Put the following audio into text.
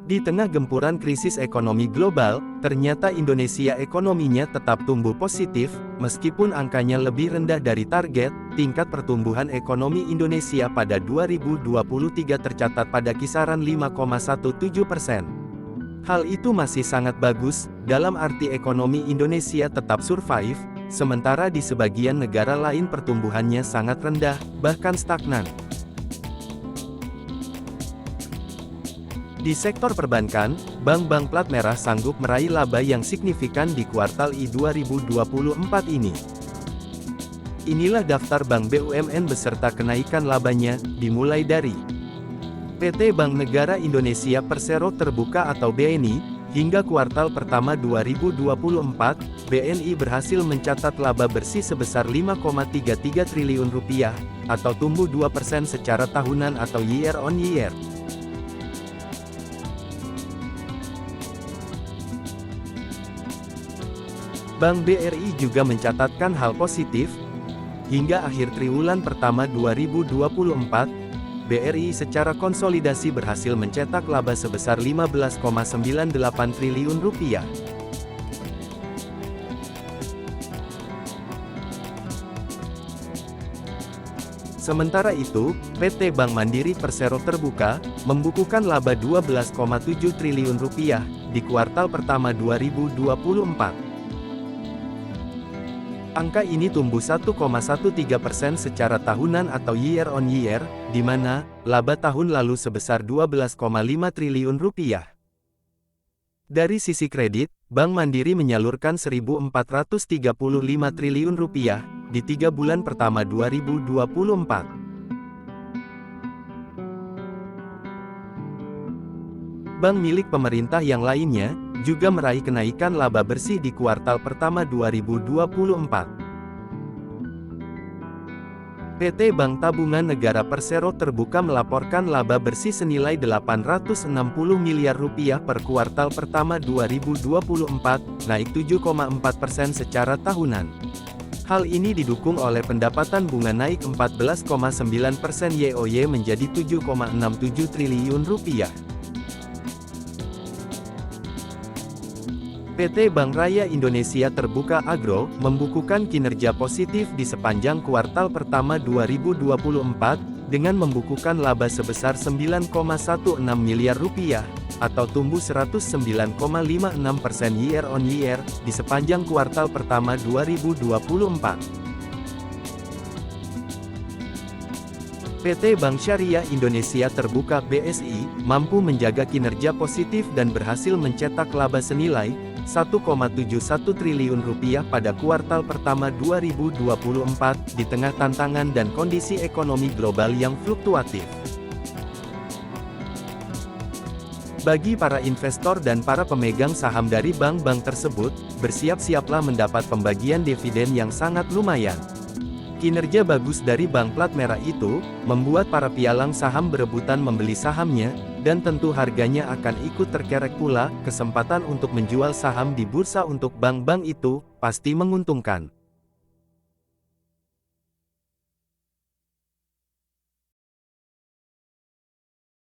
Di tengah gempuran krisis ekonomi global, ternyata Indonesia ekonominya tetap tumbuh positif, meskipun angkanya lebih rendah dari target. Tingkat pertumbuhan ekonomi Indonesia pada 2023 tercatat pada kisaran 5,17%. Hal itu masih sangat bagus, dalam arti ekonomi Indonesia tetap survive, sementara di sebagian negara lain pertumbuhannya sangat rendah, bahkan stagnan. Di sektor perbankan, bank-bank plat merah sanggup meraih laba yang signifikan di kuartal I 2024 ini. Inilah daftar bank BUMN beserta kenaikan labanya, dimulai dari PT Bank Negara Indonesia Persero Terbuka atau BNI. Hingga kuartal pertama 2024, BNI berhasil mencatat laba bersih sebesar Rp5,33 triliun, atau tumbuh 2% secara tahunan atau year on year. Bank BRI juga mencatatkan hal positif. Hingga akhir triwulan pertama 2024, BRI secara konsolidasi berhasil mencetak laba sebesar Rp15,98 triliun. Sementara itu, PT Bank Mandiri Persero Terbuka membukukan laba Rp12,7 triliun di kuartal pertama 2024. Angka ini tumbuh 1,13% secara tahunan atau year on year, di mana laba tahun lalu sebesar Rp12,5 triliun. Dari sisi kredit, Bank Mandiri menyalurkan Rp1.435 triliun di 3 bulan pertama 2024. Bank milik pemerintah yang lainnya juga meraih kenaikan laba bersih di kuartal pertama 2024. PT Bank Tabungan Negara Persero Terbuka melaporkan laba bersih senilai Rp860 miliar per kuartal pertama 2024, naik 7,4% secara tahunan. Hal ini didukung oleh pendapatan bunga naik 14,9% YoY menjadi Rp7,67 triliun. PT Bank Raya Indonesia Terbuka Agro membukukan kinerja positif di sepanjang kuartal pertama 2024, dengan membukukan laba sebesar Rp9,16 miliar, atau tumbuh 109,56% year on year, di sepanjang kuartal pertama 2024. PT Bank Syariah Indonesia Terbuka BSI, mampu menjaga kinerja positif dan berhasil mencetak laba senilai Rp1,71 triliun pada kuartal pertama 2024, di tengah tantangan dan kondisi ekonomi global yang fluktuatif. Bagi para investor dan para pemegang saham dari bank-bank tersebut, bersiap-siaplah mendapat pembagian dividen yang sangat lumayan. Kinerja bagus dari bank plat merah itu, membuat para pialang saham berebutan membeli sahamnya, dan tentu harganya akan ikut terkerek pula. Kesempatan untuk menjual saham di bursa untuk bank-bank itu, pasti menguntungkan.